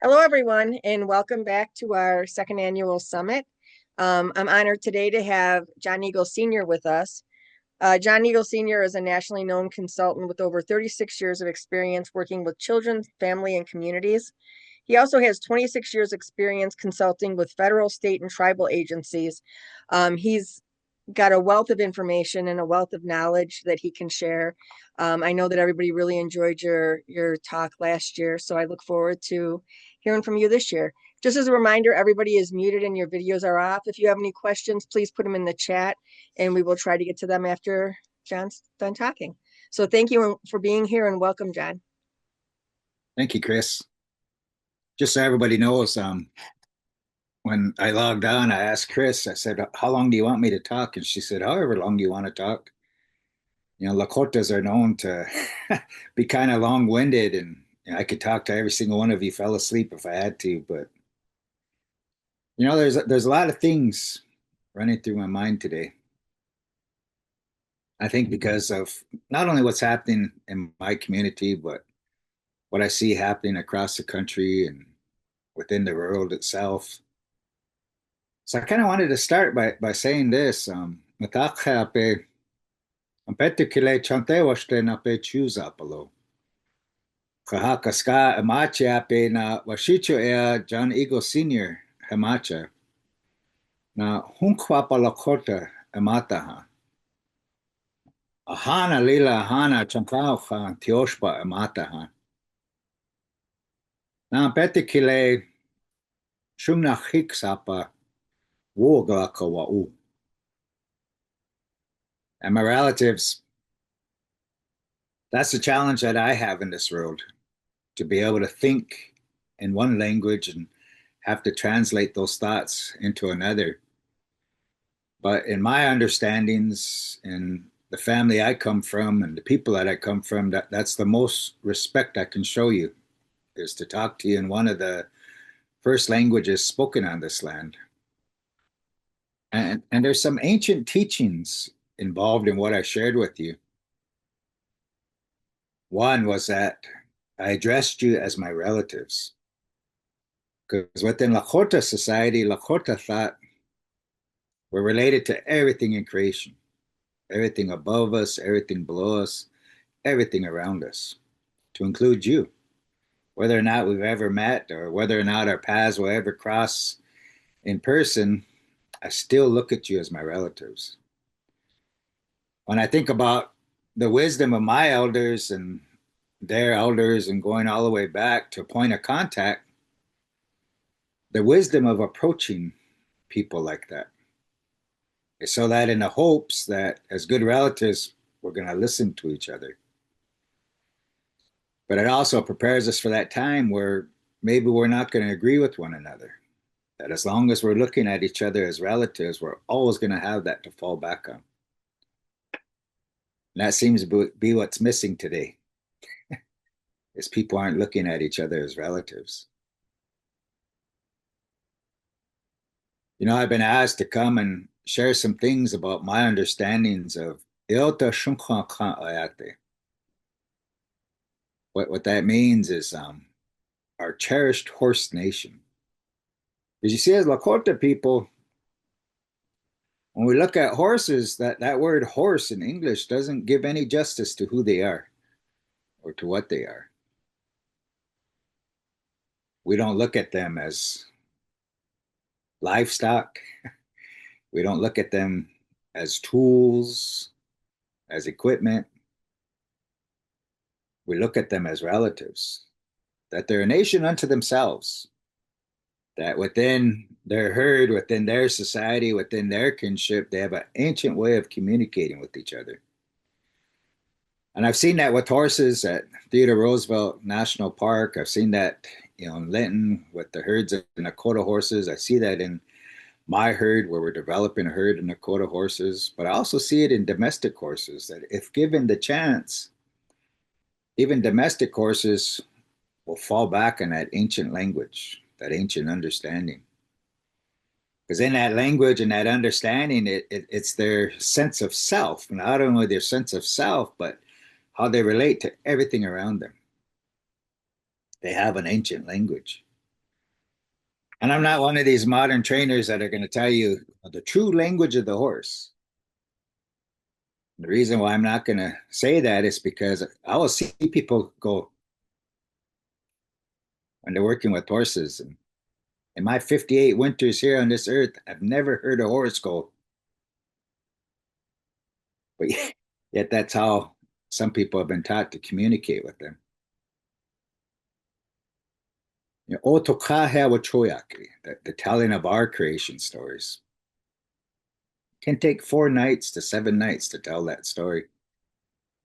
Hello, everyone, and welcome back to our second annual summit. I'm honored today to have Jon Eagle Sr. with us. Jon Eagle Sr. is a nationally known consultant with over 36 years of experience working with children, family, and communities. He also has 26 years experience consulting with federal, state, and tribal agencies. He's got a wealth of information and a wealth of knowledge that he can share. I know that everybody really enjoyed your talk last year, so I look forward to hearing from you this year. Just as a reminder, everybody is muted and your videos are off. If you have any questions, please put them in the chat and we will try to get to them after Jon's done talking. So thank you for being here and welcome, Jon. Thank you, Chris. Just so everybody knows, when I logged on, I asked Chris, I said, how long do you want me to talk? And she said, however long you want to talk. You know, Lakotas are known to be kind of long-winded, and I could talk to every single one of you, fell asleep if I had to. But, there's a lot of things running through my mind today. I think because of not only what's happening in my community, but what I see happening across the country and within the world itself. So I kind of wanted to start by saying this. Matakhe ampetukile chante washte na pe chuzapalo. Kahakaska amache ape na washicho ea Jon Eagle Sr. hamacha. Na hunkwapa lakota amataha. Ahana lila ahana chankauha tioshpa amataha. Na ampetukile shumna hiksapa woglaka wa'u. And my relatives, that's the challenge that I have in this world, to be able to think in one language and have to translate those thoughts into another. But in my understandings, in the family I come from and the people that I come from, that's the most respect I can show you, is to talk to you in one of the first languages spoken on this land. And there's some ancient teachings involved in what I shared with you. One was that I addressed you as my relatives. Because within Lakota society, Lakota thought we're related to everything in creation, everything above us, everything below us, everything around us, to include you. Whether or not we've ever met or whether or not our paths will ever cross in person, I still look at you as my relatives. When I think about the wisdom of my elders and their elders and going all the way back to a point of contact, the wisdom of approaching people like that is so that in the hopes that as good relatives, we're going to listen to each other. But it also prepares us for that time where maybe we're not going to agree with one another. That as long as we're looking at each other as relatives, we're always going to have that to fall back on. And that seems to be what's missing today, is people aren't looking at each other as relatives. I've been asked to come and share some things about my understandings of Iota Shunkha Ayate. What that means is our cherished horse nation. As you see, as Lakota people, when we look at horses, that word horse in English doesn't give any justice to who they are or to what they are. We don't look at them as livestock. We don't look at them as tools, as equipment. We look at them as relatives, that they're a nation unto themselves, that within their herd, within their society, within their kinship, they have an ancient way of communicating with each other. And I've seen that with horses at Theodore Roosevelt National Park. I've seen that, in Linton with the herds of Nakota horses. I see that in my herd where we're developing a herd of Nakota horses. But I also see it in domestic horses, that if given the chance, even domestic horses will fall back on that ancient language, that ancient understanding. Because in that language and that understanding, it's their sense of self, not only their sense of self, but how they relate to everything around them. They have an ancient language. And I'm not one of these modern trainers that are going to tell you the true language of the horse. The reason why I'm not going to say that is because I will see people go when they're working with horses. And in my 58 winters here on this earth, I've never heard a horse go. But yet that's how some people have been taught to communicate with them. You know, the telling of our creation stories can take 4 nights to 7 nights to tell that story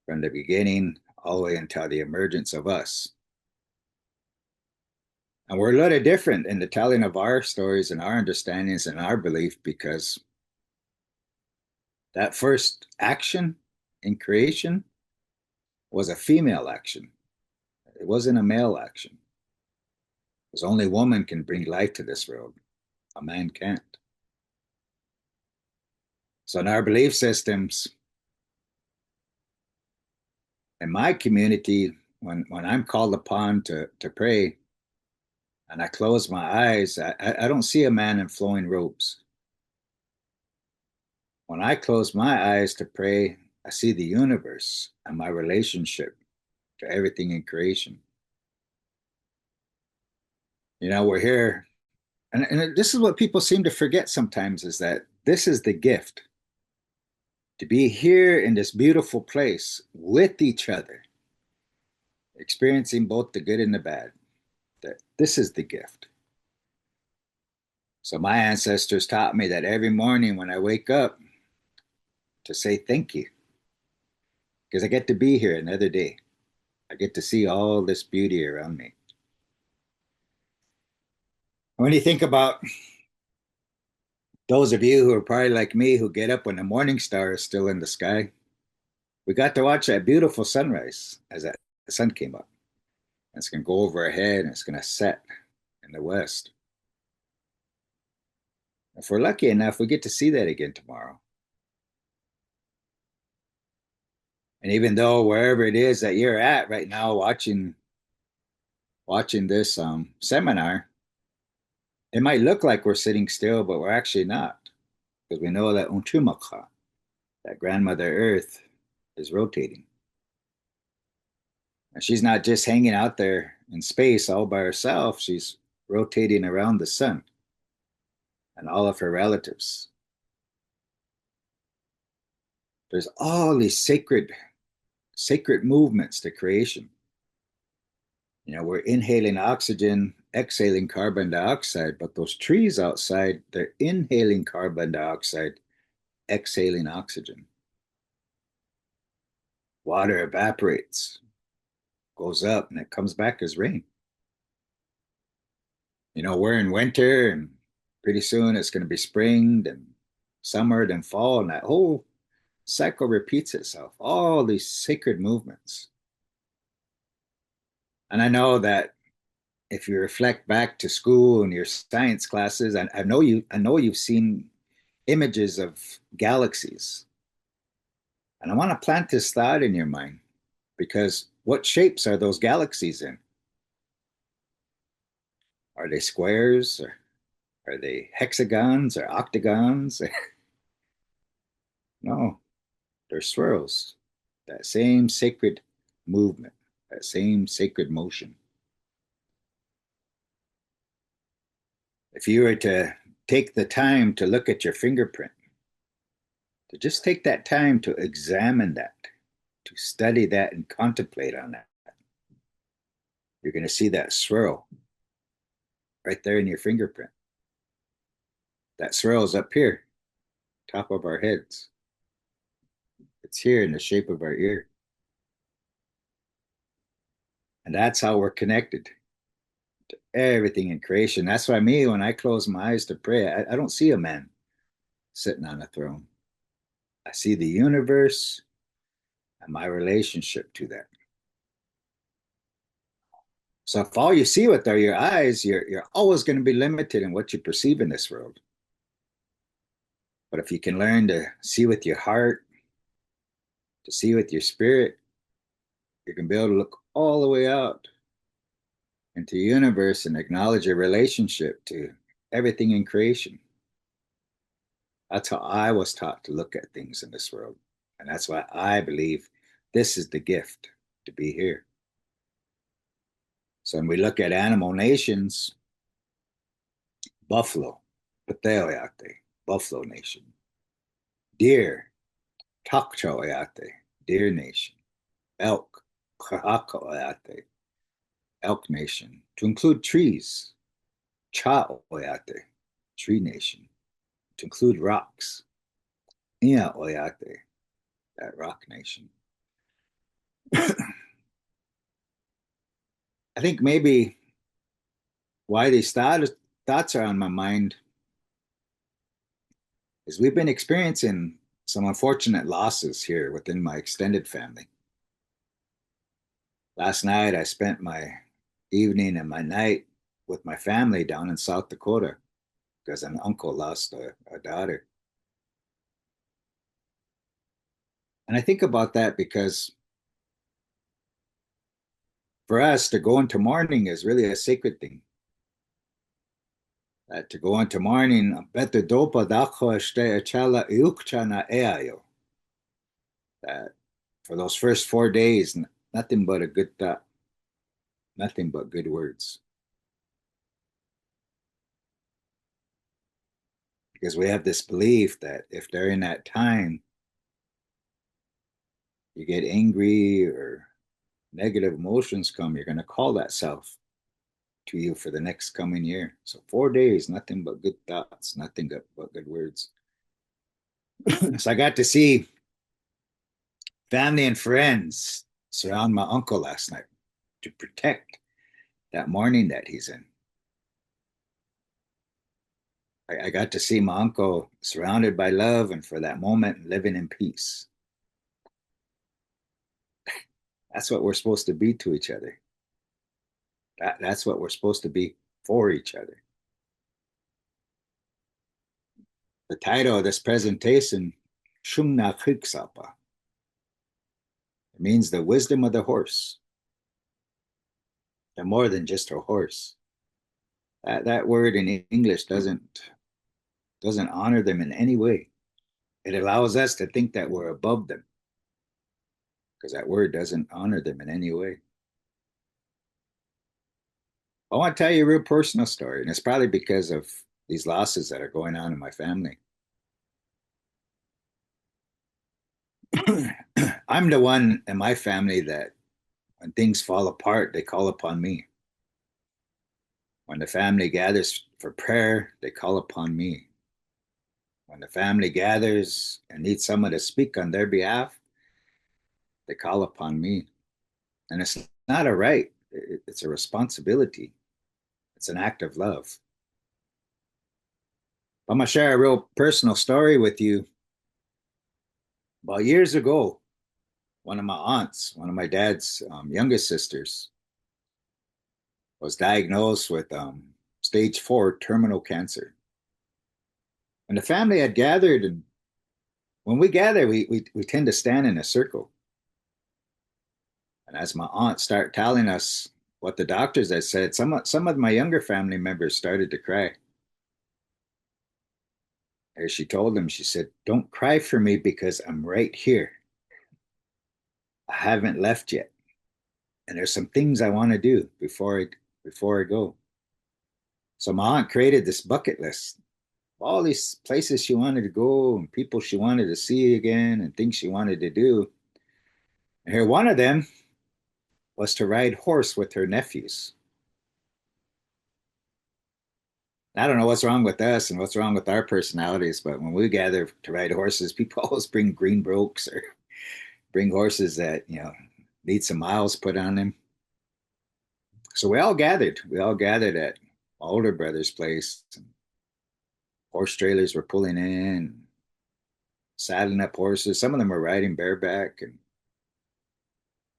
from the beginning all the way until the emergence of us. And we're a little different in the telling of our stories and our understandings and our belief because that first action in creation was a female action. It wasn't a male action. Because only woman can bring life to this world. A man can't. So in our belief systems, in my community, when I'm called upon to pray and I close my eyes, I don't see a man in flowing robes. When I close my eyes to pray, I see the universe and my relationship to everything in creation. You know, we're here, and this is what people seem to forget sometimes is that this is the gift to be here in this beautiful place with each other, experiencing both the good and the bad. That this is the gift. So my ancestors taught me that every morning when I wake up to say thank you because I get to be here another day. I get to see all this beauty around me. When you think about those of you who are probably like me who get up when the morning star is still in the sky, we got to watch that beautiful sunrise as that the sun came up. And it's going to go over our head and it's going to set in the west. If we're lucky enough, we get to see that again tomorrow. And even though wherever it is that you're at right now, watching this seminar, it might look like we're sitting still, but we're actually not, because we know that Untumaka, that grandmother Earth, is rotating. And she's not just hanging out there in space all by herself; she's rotating around the sun and all of her relatives. There's all these sacred movements to creation. You know, we're inhaling oxygen, exhaling carbon dioxide, but those trees outside, they're inhaling carbon dioxide, exhaling oxygen. Water evaporates, goes up, and it comes back as rain. You know, we're in winter, and pretty soon it's going to be spring, then summer, then fall, and that whole cycle repeats itself. All these sacred movements. And I know that if you reflect back to school and your science classes, I know you've seen images of galaxies. And I want to plant this thought in your mind because what shapes are those galaxies in? Are they squares or are they hexagons or octagons? No, they're swirls. That same sacred movement, that same sacred motion. If you were to take the time to look at your fingerprint, to just take that time to examine that, to study that and contemplate on that, you're going to see that swirl right there in your fingerprint. That swirl is up here, top of our heads. It's here in the shape of our ear. And that's how we're connected to everything in creation. That's why me, when I close my eyes to pray, I don't see a man sitting on a throne. I see the universe and my relationship to that. So if all you see with are your eyes, you're always going to be limited in what you perceive in this world. But if you can learn to see with your heart, to see with your spirit, you can be able to look all the way out into the universe and acknowledge your relationship to everything in creation. That's how I was taught to look at things in this world. And that's why I believe this is the gift to be here. So when we look at animal nations, buffalo, Pateoyate, buffalo nation. Deer, Takchoyate, deer nation. Elk, Kahakoyate, elk nation. To include trees, Chaoyate, tree nation. To include rocks, Iaoyate, that rock nation. I think maybe why these thoughts are on my mind is we've been experiencing some unfortunate losses here within my extended family. Last night, I spent my evening and my night with my family down in South Dakota because an uncle lost a daughter. And I think about that because for us, to go into mourning is really a sacred thing. To go into mourning, that for those first 4 days, nothing but a good thought, nothing but good words. Because we have this belief that if during that time you get angry or negative emotions come, you're going to call that self to you for the next coming year. So 4 days, nothing but good thoughts, nothing but good words. So I got to see family and friends surround my uncle last night to protect that mourning that he's in. I got to see my uncle surrounded by love and for that moment living in peace. That's what we're supposed to be to each other. That's what we're supposed to be for each other. The title of this presentation, Shumna Kriksapa, it means the wisdom of the horse. And more than just a horse. That word in English doesn't honor them in any way. It allows us to think that we're above them because that word doesn't honor them in any way. I want to tell you a real personal story, and it's probably because of these losses that are going on in my family. I'm the one in my family that when things fall apart, they call upon me. When the family gathers for prayer, they call upon me. When the family gathers and needs someone to speak on their behalf, they call upon me. And it's not a right, it's a responsibility. It's an act of love. I'm going to share a real personal story with you. About years ago, one of my aunts, one of my dad's youngest sisters, was diagnosed with stage 4 terminal cancer. And the family had gathered, and when we gather, we tend to stand in a circle. And as my aunt started telling us what the doctors had said, some of my younger family members started to cry. As she told them, she said, "Don't cry for me because I'm right here. I haven't left yet. And there's some things I want to do before I go." So my aunt created this bucket list, all these places she wanted to go and people she wanted to see again and things she wanted to do. And here, one of them was to ride horse with her nephews. I don't know what's wrong with us and what's wrong with our personalities, but when we gather to ride horses, people always bring green brokes or bring horses that, need some miles put on them. So we all gathered. We all gathered at my older brother's place. Horse trailers were pulling in, saddling up horses. Some of them were riding bareback. And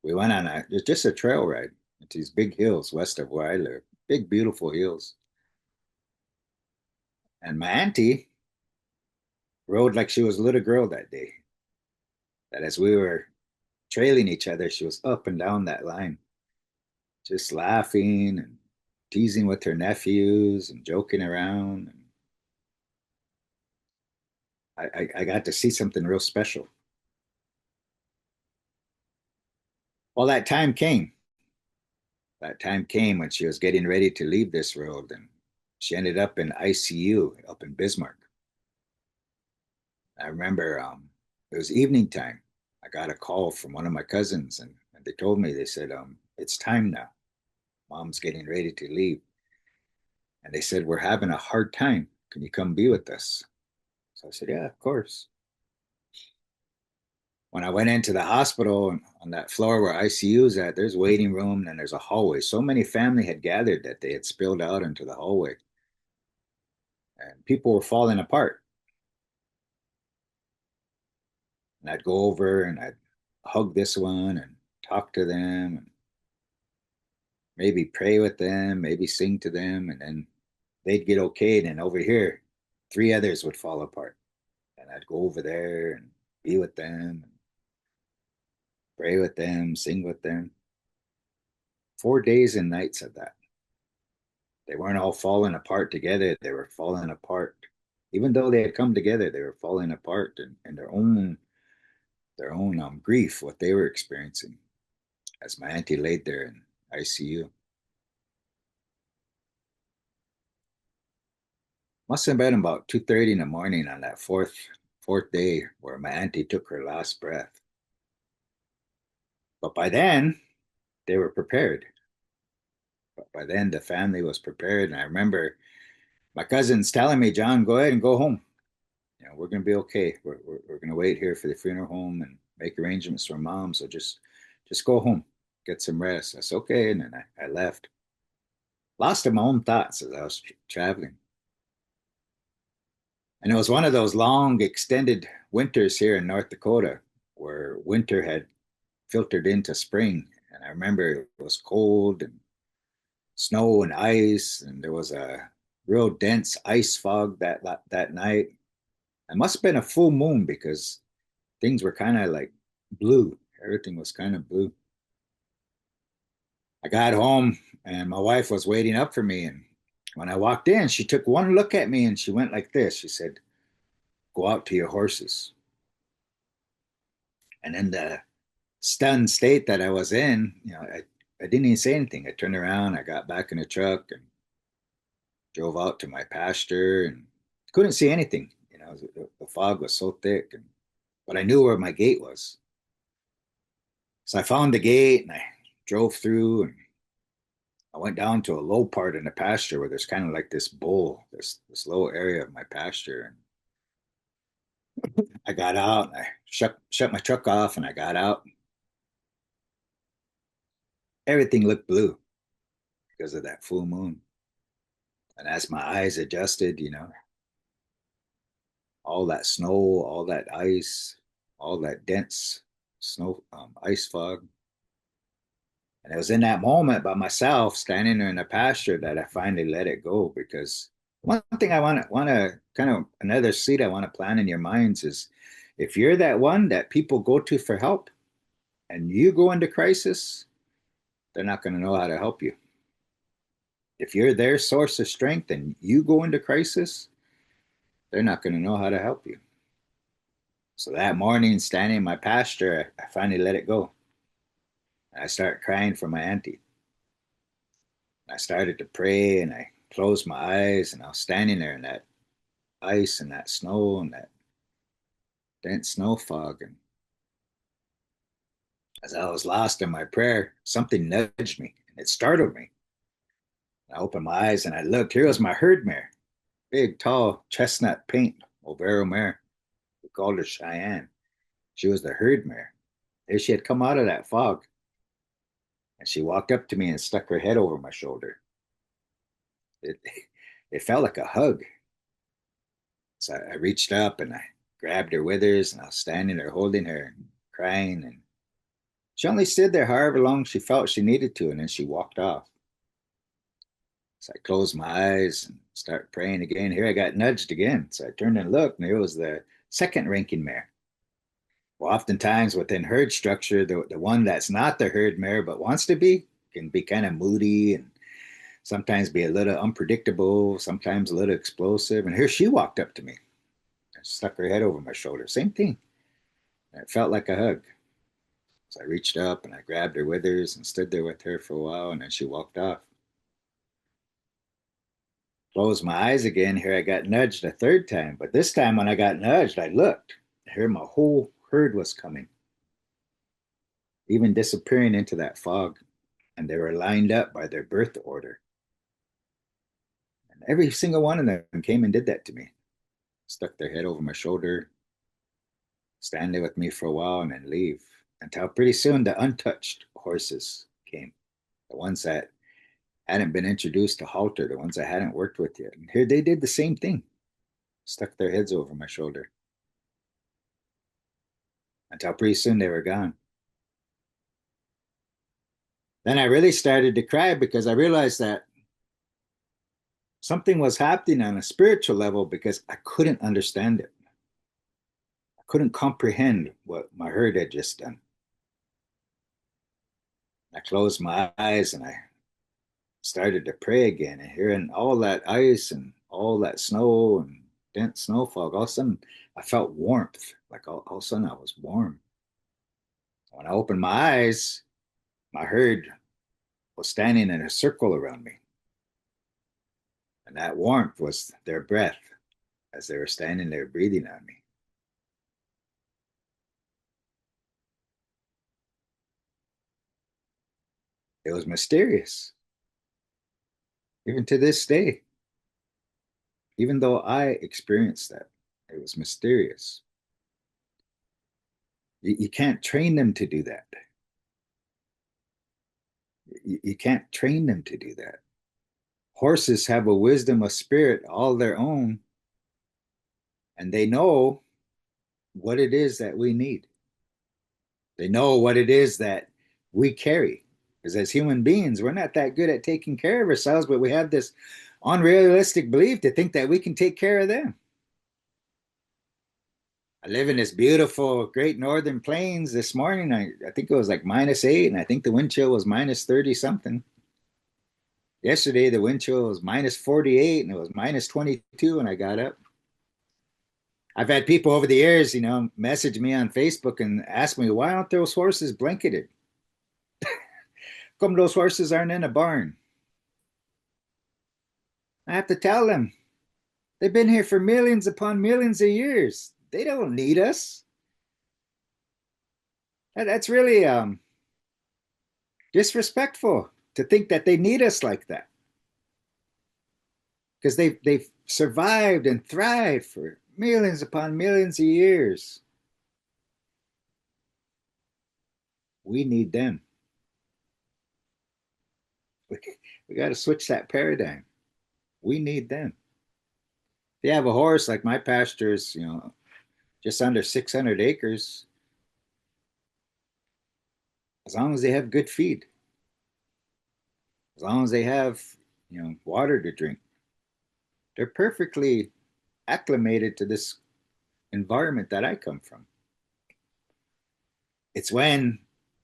we went on just a trail ride into these big hills west of where I live. Big, beautiful hills. And my auntie rode like she was a little girl that day. That as we were trailing each other, she was up and down that line, just laughing and teasing with her nephews and joking around. And I got to see something real special. Well, that time came. That time came when she was getting ready to leave this world, and she ended up in ICU up in Bismarck. I remember it was evening time. I got a call from one of my cousins, and they told me, they said, it's time now. Mom's getting ready to leave. And they said, we're having a hard time. Can you come be with us? So I said, yeah, of course. When I went into the hospital on that floor where ICU is at, there's waiting room and there's a hallway. So many family had gathered that they had spilled out into the hallway, and people were falling apart. And I'd go over and I'd hug this one and talk to them and maybe pray with them, maybe sing to them, and then they'd get okayed. And over here, three others would fall apart. And I'd go over there and be with them, pray with them, sing with them. 4 days and nights of that. They weren't all falling apart together. They were falling apart. Even though they had come together, they were falling apart in their own grief, what they were experiencing as my auntie laid there in ICU. Must have been about 2:30 in the morning on that fourth day where my auntie took her last breath. But by then, they were prepared. But by then, the family was prepared. And I remember my cousins telling me, John, go ahead and go home. We're going to be okay. We're going to wait here for the funeral home and make arrangements for mom. So just go home, get some rest. That's okay. And then I left. Lost in my own thoughts as I was traveling. And it was one of those long, extended winters here in North Dakota where winter had filtered into spring. And I remember it was cold and snow and ice, and there was a real dense ice fog that night. It must have been a full moon because things were kind of like blue. Everything was kind of blue. I got home and my wife was waiting up for me. And when I walked in, she took one look at me and she went like this. She said, go out to your horses. And in the stunned state that I was in, I didn't even say anything. I turned around, I got back in the truck and drove out to my pasture and couldn't see anything. The fog was so thick, but I knew where my gate was. So I found the gate and I drove through and I went down to a low part in the pasture where there's kind of like this bowl, this low area of my pasture. And I got out and I shut my truck off and I got out. Everything looked blue because of that full moon. And as my eyes adjusted, all that snow, all that ice, all that dense snow, ice fog. And it was in that moment by myself, standing there in the pasture, that I finally let it go. Because one thing I want to kind of another seed I want to plant in your minds is, if you're that one that people go to for help, and you go into crisis, they're not going to know how to help you. If you're their source of strength and you go into crisis, they're not going to know how to help you. So that morning, standing in my pasture, I finally let it go. I started crying for my auntie. I started to pray and I closed my eyes and I was standing there in that ice and that snow and that dense snow fog. And as I was lost in my prayer, something nudged me and it startled me. I opened my eyes and I looked. Here was my herd mare, big, tall, chestnut paint, Overo mare. We called her Cheyenne. She was the herd mare. There she had come out of that fog. And she walked up to me and stuck her head over my shoulder. It, it felt like a hug. So I reached up and I grabbed her withers and I was standing there holding her and crying. And she only stood there however long she felt she needed to, and then she walked off. So I closed my eyes and started praying again. Here I got nudged again. So I turned and looked, and it was the second ranking mare. Well, oftentimes within herd structure, the one that's not the herd mare but wants to be can be kind of moody and sometimes be a little unpredictable, sometimes a little explosive. And here she walked up to me and stuck her head over my shoulder. Same thing. And it felt like a hug. So I reached up and I grabbed her withers and stood there with her for a while, and then she walked off. Closed my eyes again. Here I got nudged a third time. But this time when I got nudged, I looked. Here my whole herd was coming, even disappearing into that fog. And they were lined up by their birth order. And every single one of them came and did that to me. Stuck their head over my shoulder, stand there with me for a while, and then leave. Until pretty soon the untouched horses came. The ones that hadn't been introduced to halter, the ones I hadn't worked with yet. And here they did the same thing. Stuck their heads over my shoulder. Until pretty soon they were gone. Then I really started to cry because I realized that something was happening on a spiritual level because I couldn't understand it. I couldn't comprehend what my herd had just done. I closed my eyes and I started to pray again, and hearing all that ice and all that snow and dense snow fog, all of a sudden I felt warmth. Like all of a sudden I was warm. When I opened my eyes, my herd was standing in a circle around me. And that warmth was their breath as they were standing there breathing on me. It was mysterious. Even to this day, even though I experienced that, it was mysterious. You can't train them to do that. You can't train them to do that. Horses have a wisdom of spirit all their own, and they know what it is that we need. They know what it is that we carry. Because as human beings, we're not that good at taking care of ourselves, but we have this unrealistic belief to think that we can take care of them. I live in this beautiful Great Northern Plains. This morning, I think it was like -8, and I think the wind chill was -30 something. Yesterday, the wind chill was -48, and it was -22 when I got up. I've had people over the years, message me on Facebook and ask me, why aren't those horses blanketed? Come those horses aren't in a barn? I have to tell them, they've been here for millions upon millions of years. They don't need us. That's really disrespectful to think that they need us like that. Because they've survived and thrived for millions upon millions of years. We need them. We got to switch that paradigm. We need them. If you have a horse like my pastures, just under 600 acres, as long as they have good feed, as long as they have, water to drink, they're perfectly acclimated to this environment that I come from. It's when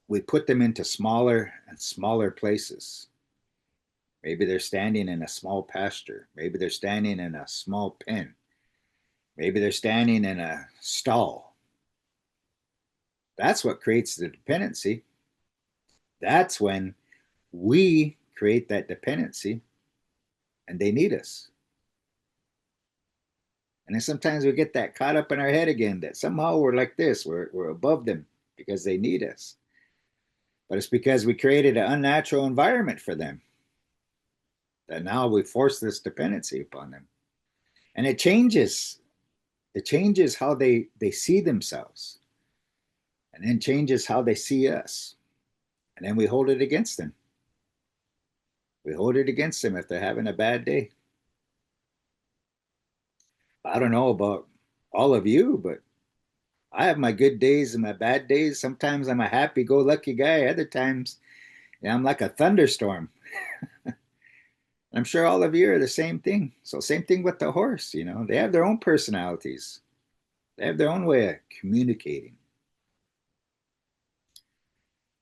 we put them into smaller and smaller places. Maybe they're standing in a small pasture. Maybe they're standing in a small pen. Maybe they're standing in a stall. That's what creates the dependency. That's when we create that dependency and they need us. And then sometimes we get that caught up in our head again that somehow we're like this, we're above them because they need us. But it's because we created an unnatural environment for them that now we force this dependency upon them. And it changes how they see themselves, and then changes how they see us. And then we hold it against them. We hold it against them if they're having a bad day. I don't know about all of you, but I have my good days and my bad days. Sometimes I'm a happy-go-lucky guy. Other times, I'm like a thunderstorm. I'm sure all of you are the same thing. So same thing with the horse, they have their own personalities. They have their own way of communicating.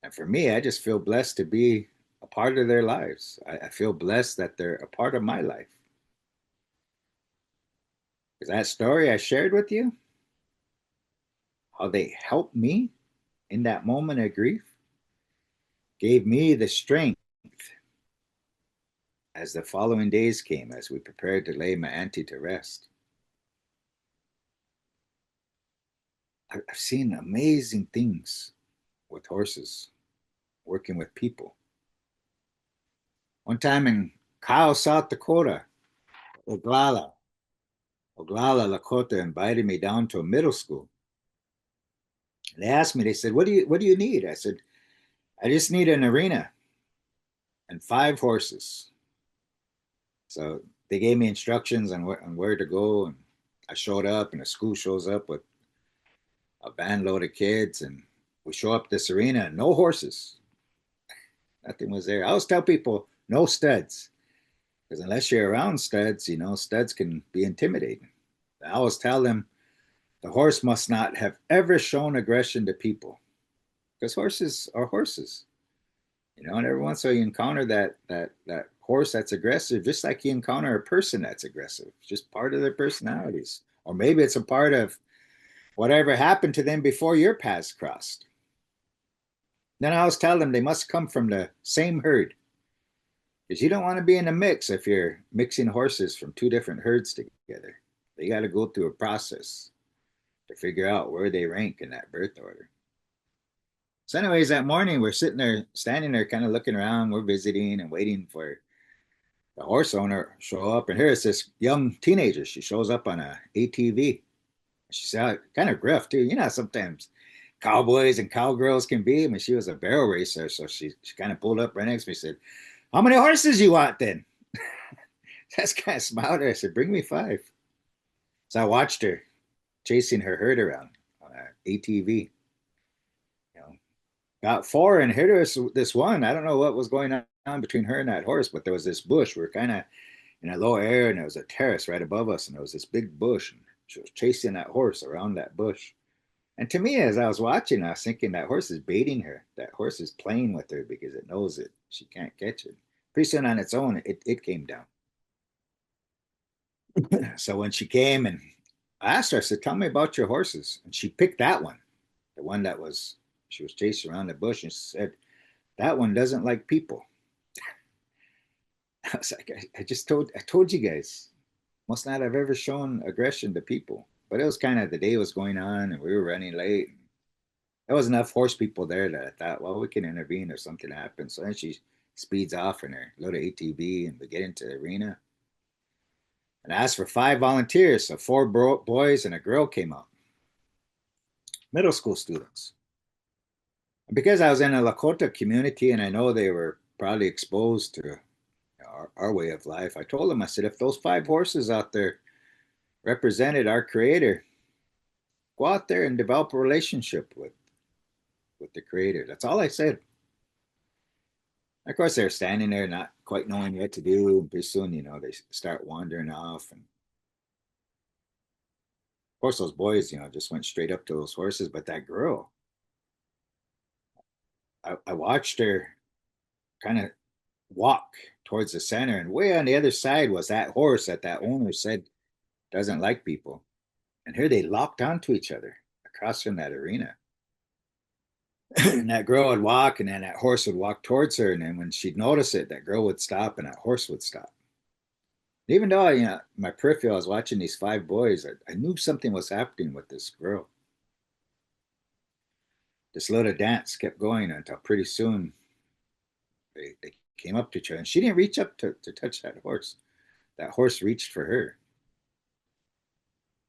And for me, I just feel blessed to be a part of their lives. I feel blessed that they're a part of my life. Because that story I shared with you, how they helped me in that moment of grief, gave me the strength as the following days came, as we prepared to lay my auntie to rest. I've seen amazing things with horses, working with people. One time in Kyle, South Dakota, Oglala, Lakota invited me down to a middle school. They asked me, they said, what do you need? I said, I just need an arena and 5 horses. So they gave me instructions on where to go. And I showed up, and the school shows up with a van load of kids. And we show up this arena, and no horses. Nothing was there. I always tell people, no studs. Because unless you're around studs, studs can be intimidating. I always tell them the horse must not have ever shown aggression to people. Because horses are horses. And every once in a while you encounter that horse that's aggressive, just like you encounter a person that's aggressive. It's just part of their personalities. Or maybe it's a part of whatever happened to them before your paths crossed. Then I always tell them they must come from the same herd. Because you don't want to be in a mix if you're mixing horses from 2 different herds together. They got to go through a process to figure out where they rank in that birth order. So anyways, that morning we're standing there kind of looking around. We're visiting and waiting for the horse owner show up. And here's this young teenager. She shows up on a ATV. She's kind of gruff too. Sometimes cowboys and cowgirls can be. I mean, she was a barrel racer. So she kind of pulled up right next to me and said, how many horses you want then? That's kind of smiled at her. I said, bring me 5. So I watched her chasing her herd around on an ATV. Got 4 and hit this one. I don't know what was going on between her and that horse, but there was this bush. We were kind of in a low air, and there was a terrace right above us, and there was this big bush, and she was chasing that horse around that bush. And to me, as I was watching, I was thinking that horse is baiting her. That horse is playing with her because it knows it. She can't catch it. Pretty soon on its own, it came down. So when she came and I asked her, I said, tell me about your horses. And she picked that one, the one she was chasing around the bush, and she said, that one doesn't like people. I was like, I told you guys, must not have ever shown aggression to people. But it was kind of, the day was going on and we were running late. There was enough horse people there that I thought, well, we can intervene if something happens. So then she speeds off in her little ATV, and we get into the arena. And I asked for 5 volunteers. So 4 boys and a girl came up, middle school students. And because I was in a Lakota community and I know they were probably exposed to our way of life, I told them, I said, if those 5 horses out there represented our creator, go out there and develop a relationship with the creator. That's all I said. Of course, they're standing there not quite knowing what to do. And pretty soon, they start wandering off. And of course, those boys, just went straight up to those horses. But that girl, I watched her kind of walk towards the center. And way on the other side was that horse that owner said doesn't like people. And here they locked onto each other across from that arena. And that girl would walk, and then that horse would walk towards her. And then when she'd notice it, that girl would stop and that horse would stop. Even though, my peripheral, I was watching these 5 boys, I knew something was happening with this girl. This little dance kept going until pretty soon they came up to each other. And she didn't reach up to touch that horse. That horse reached for her.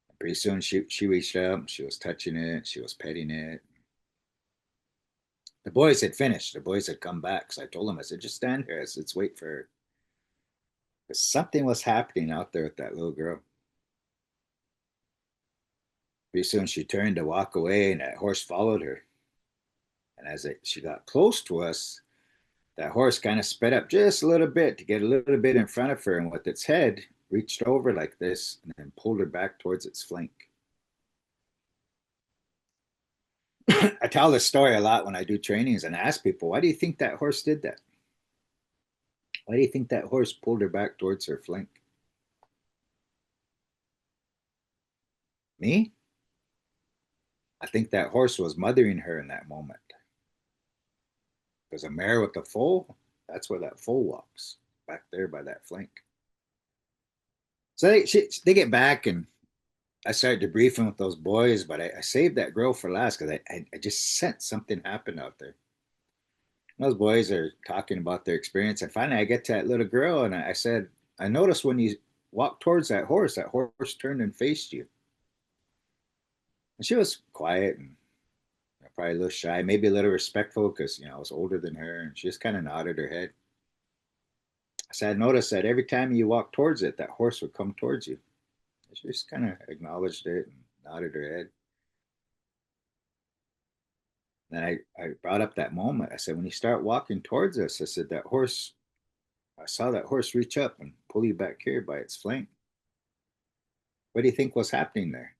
And pretty soon she reached up, and she was touching it, she was petting it. The boys had finished. The boys had come back. So I told them, I said, just stand here. I said, let's wait for her. Because something was happening out there with that little girl. Pretty soon she turned to walk away, and that horse followed her. And as she got close to us, that horse kind of sped up just a little bit to get a little bit in front of her. And with its head, reached over like this and then pulled her back towards its flank. I tell this story a lot when I do trainings and ask people, why do you think that horse did that? Why do you think that horse pulled her back towards her flank? Me? I think that horse was mothering her in that moment. Because a mare with a foal, that's where that foal walks, back there by that flank. So they get back, and I started debriefing with those boys, but I saved that girl for last because I just sensed something happened out there. Those boys are talking about their experience, and finally I get to that little girl, and I said, I noticed when you walked towards that horse turned and faced you. And she was quiet and probably a little shy, maybe a little respectful because I was older than her, and she just kind of nodded her head. I said, I noticed that every time you walked towards it, that horse would come towards you. She just kind of acknowledged it and nodded her head. Then I brought up that moment. I said, when you start walking towards us, I said, I saw that horse reach up and pull you back here by its flank. What do you think was happening there?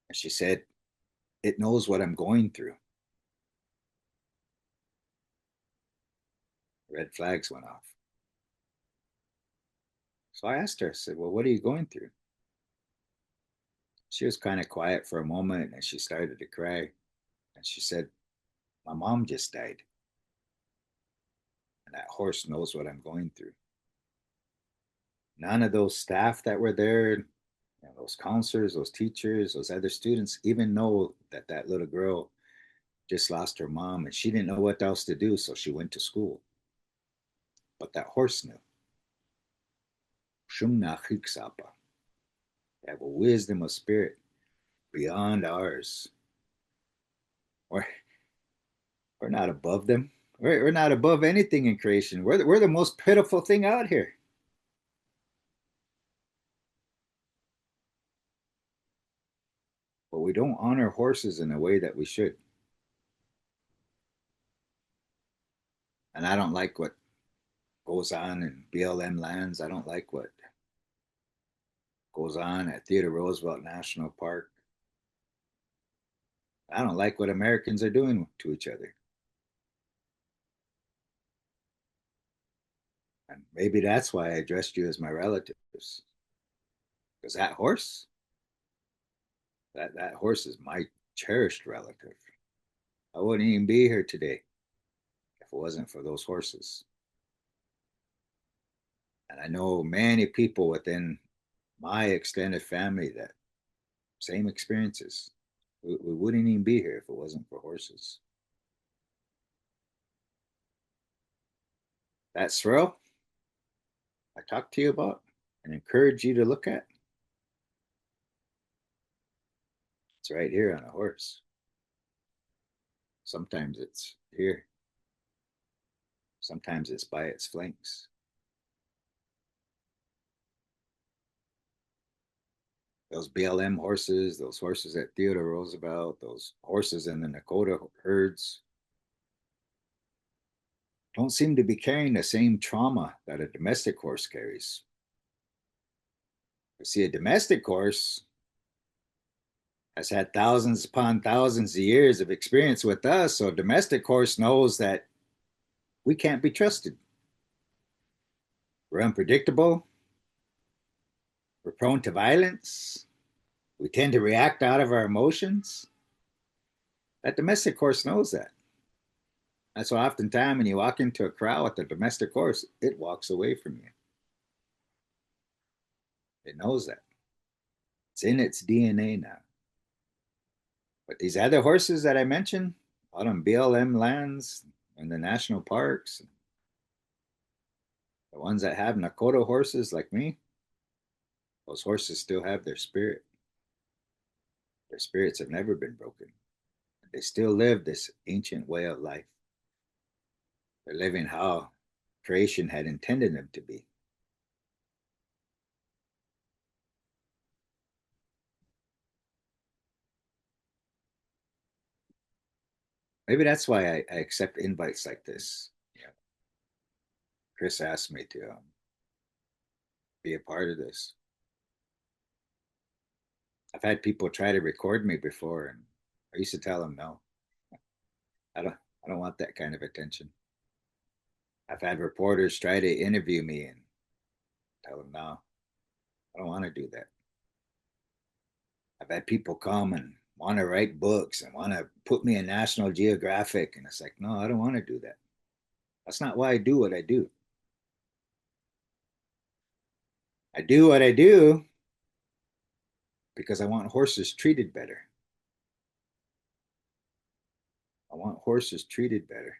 And she said, it knows what I'm going through. Red flags went off. So I asked her, I said, well, what are you going through? She was kind of quiet for a moment and she started to cry. And she said, my mom just died. And that horse knows what I'm going through. None of those staff that were there, those counselors, those teachers, those other students even know that that little girl just lost her mom and she didn't know what else to do. So she went to school. But that horse knew. They have a wisdom of spirit beyond ours. We're, we're not above them. We're not above anything in creation. We're the most pitiful thing out here. But we don't honor horses in a way that we should. And I don't like what goes on in BLM lands. I don't like what goes on at Theodore Roosevelt National Park. I don't like what Americans are doing to each other. And maybe that's why I addressed you as my relatives. Because that horse is my cherished relative. I wouldn't even be here today if it wasn't for those horses. And I know many people within my extended family that same experiences. We wouldn't even be here if it wasn't for horses. That thrill I talked to you about and encourage you to look at, it's right here on a horse. Sometimes it's here. Sometimes it's by its flanks. Those BLM horses, those horses at Theodore Roosevelt, those horses in the Nakota herds don't seem to be carrying the same trauma that a domestic horse carries. You see, a domestic horse has had thousands upon thousands of years of experience with us, so a domestic horse knows that we can't be trusted. We're unpredictable. We're prone to violence. We tend to react out of our emotions. That domestic horse knows that. That's why oftentimes when you walk into a crowd with a domestic horse, it walks away from you. It knows that. It's in its DNA now. But these other horses that I mentioned, out on BLM lands and the national parks, the ones that have Nakota horses like me, those horses still have their spirit. Their spirits have never been broken. They still live this ancient way of life. They're living how creation had intended them to be. Maybe that's why I accept invites like this. Yeah. Chris asked me to be a part of this. I've had people try to record me before, and I used to tell them no. I don't. I don't want that kind of attention. I've had reporters try to interview me and tell them, no, I don't want to do that. I've had people come and want to write books and want to put me in National Geographic. And it's like, no, I don't want to do that. That's not why I do what I do. I do what I do because I want horses treated better. I want horses treated better.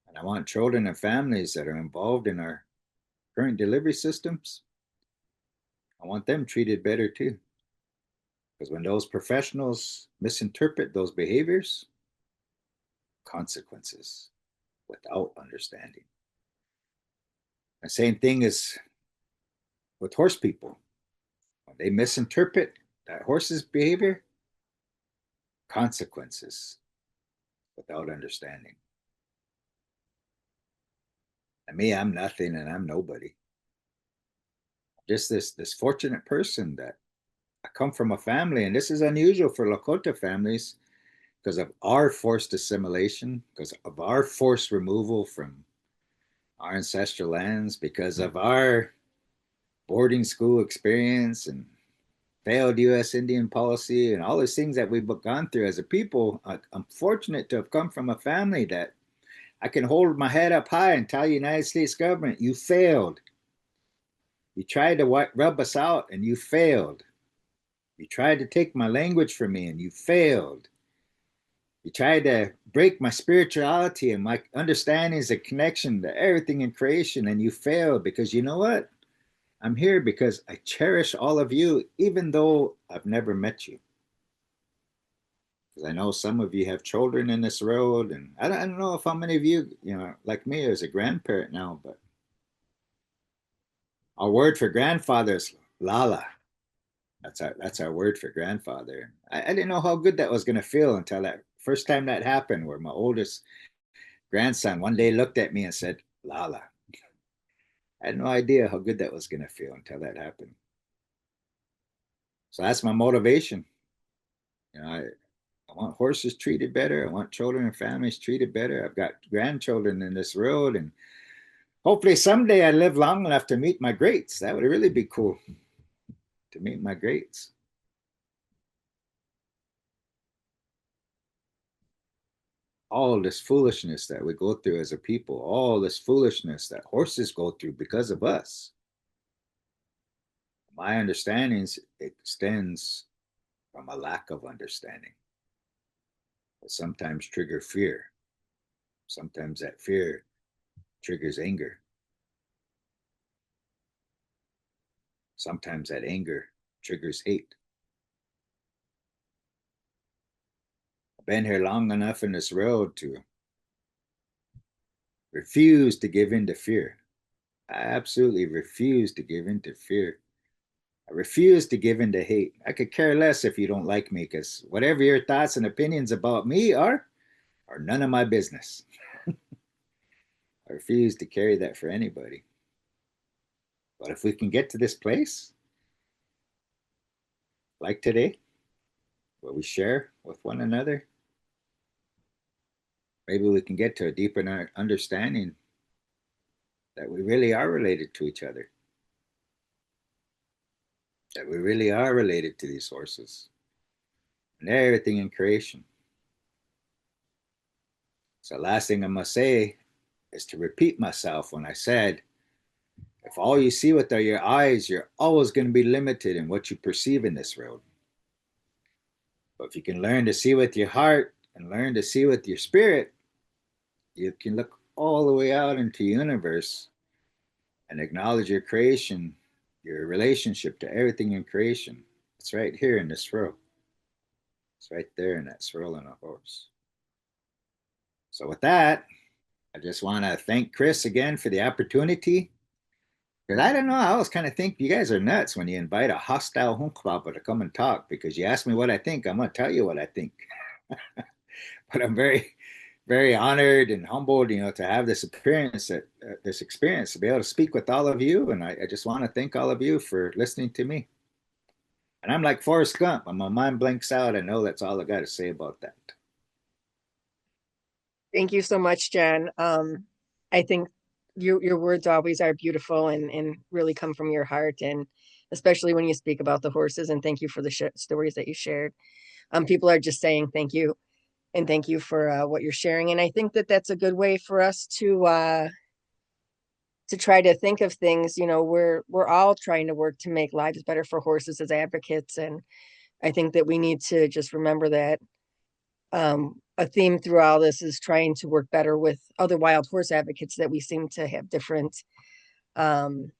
And I want children and families that are involved in our current delivery systems, I want them treated better too. Because when those professionals misinterpret those behaviors, consequences without understanding. The same thing is with horse people. When they misinterpret that horse's behavior, consequences without understanding. And me, I'm nothing and I'm nobody. Just this fortunate person that I come from a family, and this is unusual for Lakota families because of our forced assimilation, because of our forced removal from our ancestral lands, because of our boarding school experience and failed U.S. Indian policy and all these things that we've gone through as a people. I'm fortunate to have come from a family that I can hold my head up high and tell the United States government, you failed. You tried to rub us out and you failed. You tried to take my language from me and you failed. You tried to break my spirituality and my understandings and connection to everything in creation and you failed because you know what? I'm here because I cherish all of you, even though I've never met you. Because I know some of you have children in this road, and I don't know if how many of you, like me, as a grandparent now, but our word for grandfather is Lala. That's our word for grandfather. I didn't know how good that was going to feel until that first time that happened, where my oldest grandson one day looked at me and said, Lala. I had no idea how good that was going to feel until that happened. So that's my motivation. I want horses treated better. I want children and families treated better. I've got grandchildren in this road, and hopefully someday I live long enough to meet my greats. That would really be cool to meet my greats. All this foolishness that we go through as a people, all this foolishness that horses go through because of us. My understanding extends from a lack of understanding. But sometimes trigger fear. Sometimes that fear triggers anger. Sometimes that anger triggers hate. I've been here long enough in this road to refuse to give in to fear. I absolutely refuse to give in to fear. I refuse to give in to hate. I could care less if you don't like me, because whatever your thoughts and opinions about me are none of my business. I refuse to carry that for anybody. But if we can get to this place, like today, where we share with one another, maybe we can get to a deeper understanding that we really are related to each other, that we really are related to these horses and everything in creation. So, last thing I must say is to repeat myself when I said, if all you see with your eyes, you're always going to be limited in what you perceive in this world. But if you can learn to see with your heart and learn to see with your spirit, you can look all the way out into the universe and acknowledge your creation, your relationship to everything in creation. It's right here in this row. It's right there in that swirl on a horse. So with that, I just want to thank Chris again for the opportunity. Because I don't know, I always kind of think you guys are nuts when you invite a hostile hunkpapa to come and talk. Because you ask me what I think, I'm going to tell you what I think. But I'm very, very honored and humbled, to have this experience, to be able to speak with all of you. And I just want to thank all of you for listening to me. And I'm like Forrest Gump. When my mind blanks out, I know that's all I got to say about that. Thank you so much, Jen. I think your words always are beautiful and really come from your heart, and especially when you speak about the horses. And thank you for the stories that you shared. People are just saying thank you and thank you for what you're sharing. And I think that that's a good way for us to try to think of things. You know, we're all trying to work to make lives better for horses as advocates, and I think that we need to just remember that a theme through all this is trying to work better with other wild horse advocates that we seem to have um,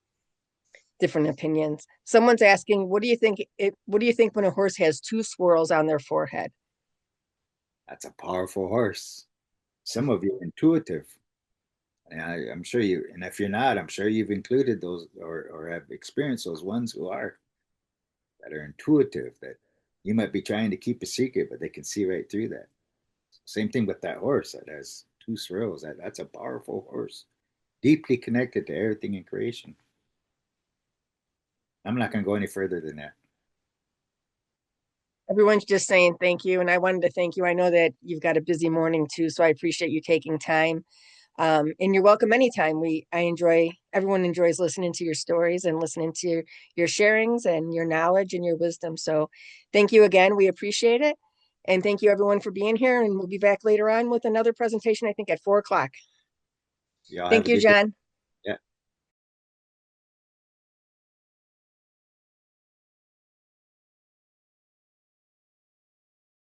different opinions. Someone's asking, what do you think when a horse has two swirls on their forehead? That's a powerful horse. Some of you are intuitive. And I'm sure you, and if you're not, I'm sure you've included those or have experienced those ones who are that are intuitive, that you might be trying to keep a secret, but they can see right through that. Same thing with that horse that has two swirls. That's a powerful horse, deeply connected to everything in creation. I'm not going to go any further than that. Everyone's just saying thank you, and I wanted to thank you. I know that you've got a busy morning too, so I appreciate you taking time. And you're welcome anytime. Everyone enjoys listening to your stories and listening to your sharings and your knowledge and your wisdom. So thank you again. We appreciate it. And thank you everyone for being here. And we'll be back later on with another presentation, I think at 4 o'clock. Y'all have Thank a you, good day. John.